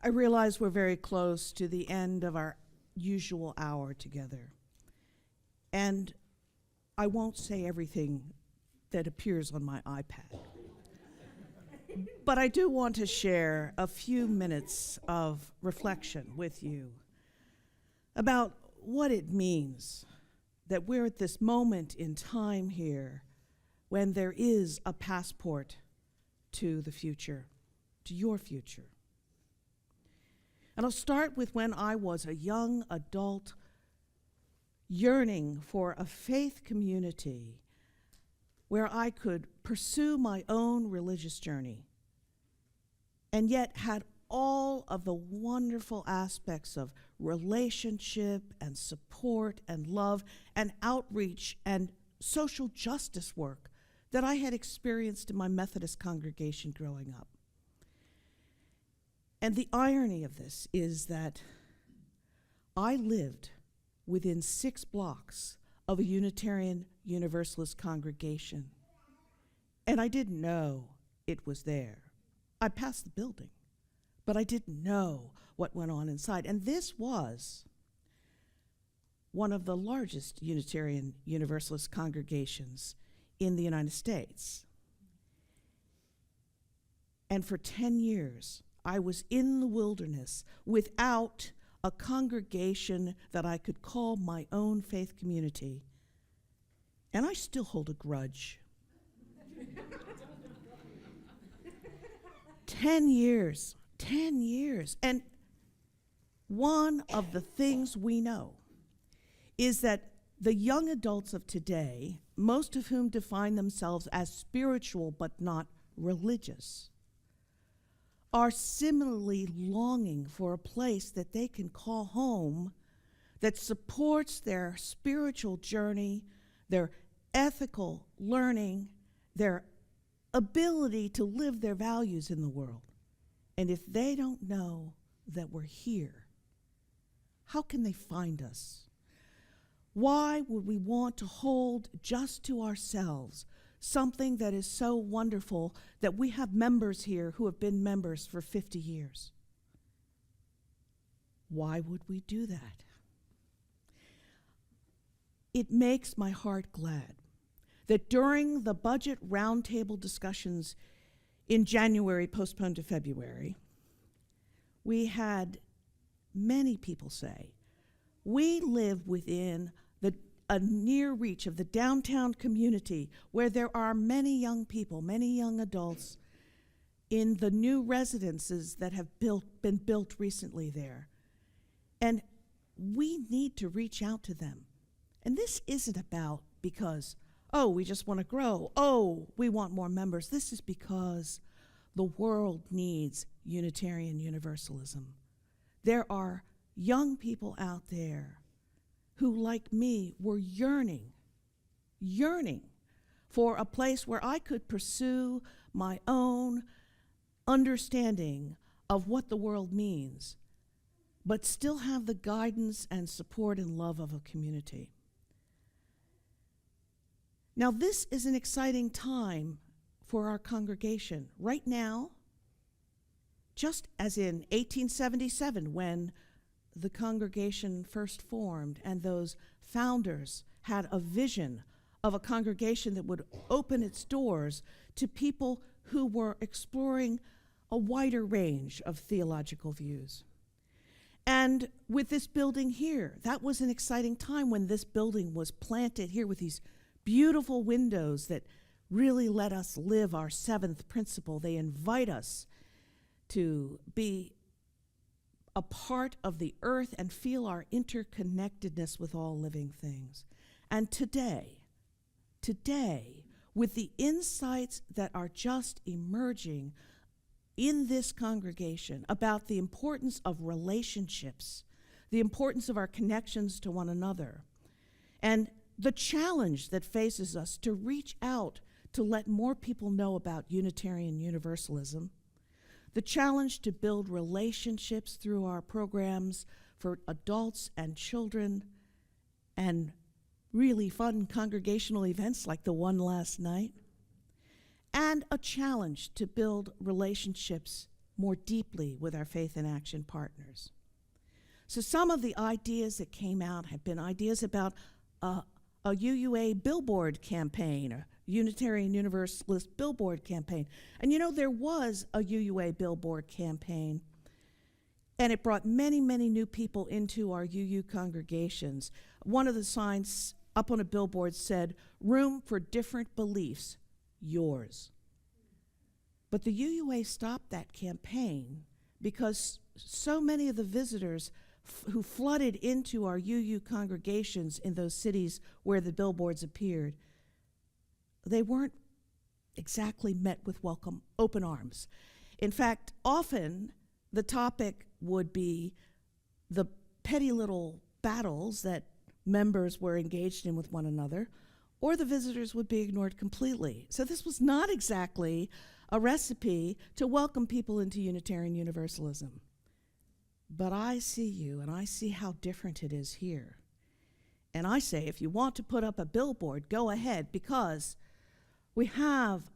I realize we're very close to the end of our usual hour together. And I won't say everything that appears on my iPad. But I do want to share a few minutes of reflection with you about what it means that we're at this moment in time here when there is a passport to the future, to your future. And I'll start with when I was a young adult yearning for a faith community where I could pursue my own religious journey and yet had all of the wonderful aspects of relationship and support and love and outreach and social justice work that I had experienced in my Methodist congregation growing up. And the irony of this is that I lived within 6 blocks of a Unitarian Universalist congregation, and I didn't know it was there. I passed the building, but I didn't know what went on inside. And this was one of the largest Unitarian Universalist congregations in the United States. And for 10 years, I was in the wilderness without a congregation that I could call my own faith community. And I still hold a grudge. 10 years. And one of the things we know is that the young adults of today, most of whom define themselves as spiritual but not religious, are similarly longing for a place that they can call home that supports their spiritual journey, their ethical learning, their ability to live their values in the world. And if they don't know that we're here, how can they find us? Why would we want to hold just to ourselves something that is so wonderful that we have members here who have been members for 50 years? Why would we do that? It makes my heart glad that during the budget roundtable discussions in January, postponed to February, we had many people say, we live within a near reach of the downtown community where there are many young people, many young adults in the new residences that have been built recently there. And we need to reach out to them. And this isn't about because, oh, we just want to grow. Oh, we want more members. This is because the world needs Unitarian Universalism. There are young people out there who, like me, were yearning for a place where I could pursue my own understanding of what the world means, but still have the guidance and support and love of a community. Now, this is an exciting time for our congregation. Right now, just as in 1877, when the congregation first formed and those founders had a vision of a congregation that would open its doors to people who were exploring a wider range of theological views. And with this building here, that was an exciting time when this building was planted here with these beautiful windows that really let us live our 7th principle. They invite us to be a part of the earth and feel our interconnectedness with all living things. And today, with the insights that are just emerging in this congregation about the importance of relationships, the importance of our connections to one another, and the challenge that faces us to reach out to let more people know about Unitarian Universalism, the challenge to build relationships through our programs for adults and children, and really fun congregational events like the one last night, and a challenge to build relationships more deeply with our Faith in Action partners. So some of the ideas that came out have been ideas about a UUA billboard campaign, a Unitarian Universalist billboard campaign. And you know, there was a UUA billboard campaign, and it brought many, many new people into our UU congregations. One of the signs up on a billboard said, "Room for different beliefs, yours." But the UUA stopped that campaign because so many of the visitors who flooded into our UU congregations in those cities where the billboards appeared, they weren't exactly met with open arms. In fact, often the topic would be the petty little battles that members were engaged in with one another, or the visitors would be ignored completely. So this was not exactly a recipe to welcome people into Unitarian Universalism. But I see you, and I see how different it is here. And I say, if you want to put up a billboard, go ahead, because we have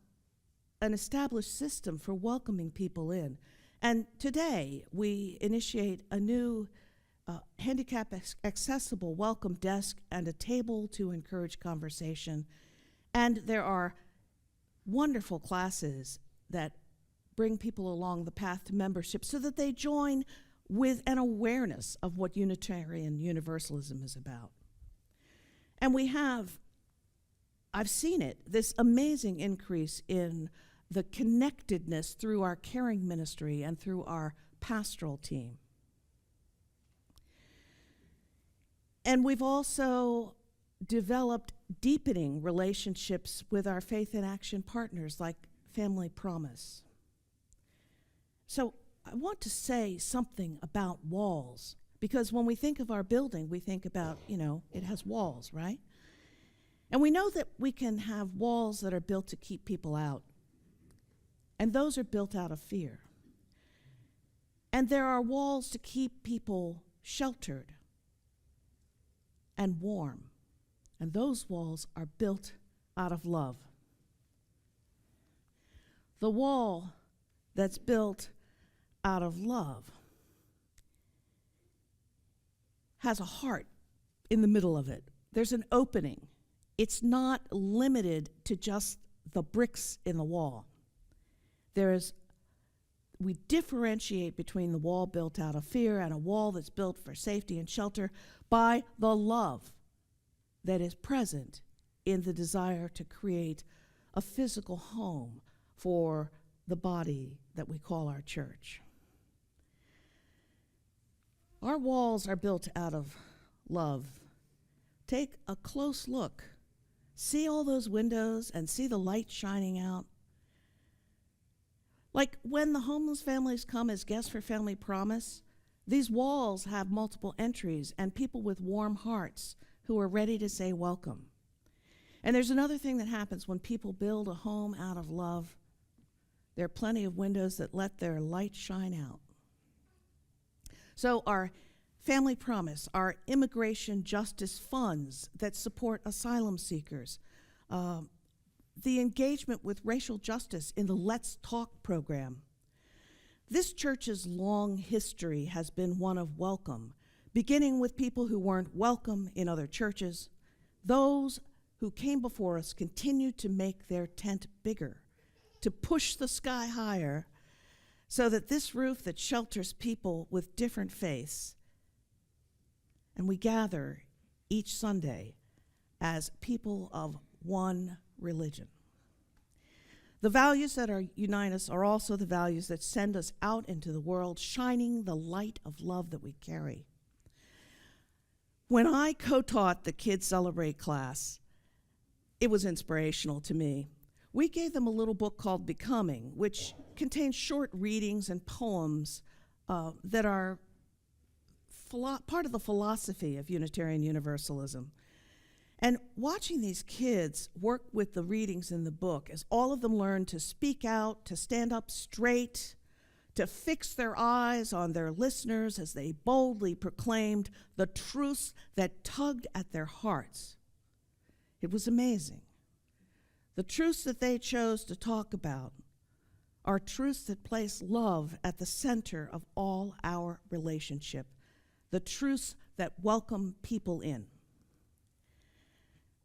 an established system for welcoming people in. And today, we initiate a new handicap-accessible welcome desk and a table to encourage conversation. And there are wonderful classes that bring people along the path to membership so that they join with an awareness of what Unitarian Universalism is about. And we have, I've seen it, this amazing increase in the connectedness through our caring ministry and through our pastoral team. And we've also developed deepening relationships with our Faith in Action partners like Family Promise. So I want to say something about walls, because when we think of our building, we think about, it has walls, right? And we know that we can have walls that are built to keep people out, and those are built out of fear. And there are walls to keep people sheltered and warm, and those walls are built out of love. The wall that's built out of love has a heart in the middle of it. There's an opening. It's not limited to just the bricks in the wall. We differentiate between the wall built out of fear and a wall that's built for safety and shelter by the love that is present in the desire to create a physical home for the body that we call our church. Our walls are built out of love. Take a close look. See all those windows and see the light shining out. Like when the homeless families come as guests for Family Promise, these walls have multiple entries and people with warm hearts who are ready to say welcome. And there's another thing that happens when people build a home out of love. There are plenty of windows that let their light shine out. So our Family Promise, our immigration justice funds that support asylum seekers, the engagement with racial justice in the Let's Talk program. This church's long history has been one of welcome, beginning with people who weren't welcome in other churches. Those who came before us continued to make their tent bigger, to push the sky higher, so that this roof that shelters people with different faiths, and we gather each Sunday as people of one religion. The values that unite us are also the values that send us out into the world, shining the light of love that we carry. When I co-taught the Kids Celebrate class, it was inspirational to me. We gave them a little book called Becoming, which contains short readings and poems that are part of the philosophy of Unitarian Universalism. And watching these kids work with the readings in the book as all of them learn to speak out, to stand up straight, to fix their eyes on their listeners as they boldly proclaimed the truths that tugged at their hearts. It was amazing. The truths that they chose to talk about are truths that place love at the center of all our relationship, the truths that welcome people in.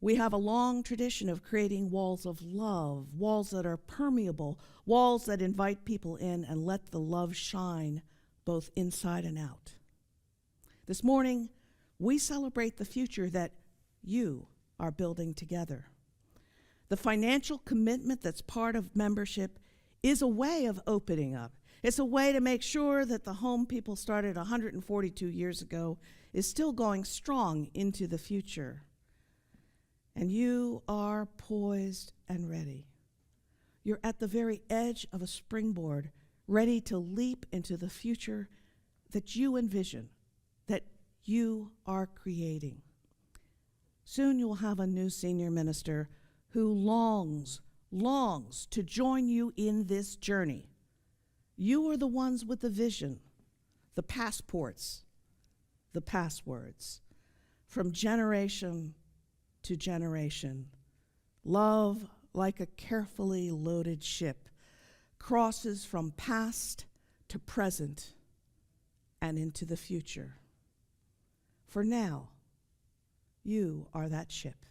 We have a long tradition of creating walls of love, walls that are permeable, walls that invite people in and let the love shine both inside and out. This morning, we celebrate the future that you are building together. The financial commitment that's part of membership is a way of opening up. It's a way to make sure that the home people started 142 years ago is still going strong into the future. And you are poised and ready. You're at the very edge of a springboard, ready to leap into the future that you envision, that you are creating. Soon you'll have a new senior minister who longs to join you in this journey. You are the ones with the vision, the passports, the passwords. From generation to generation, love, like a carefully loaded ship, crosses from past to present and into the future. For now, you are that ship.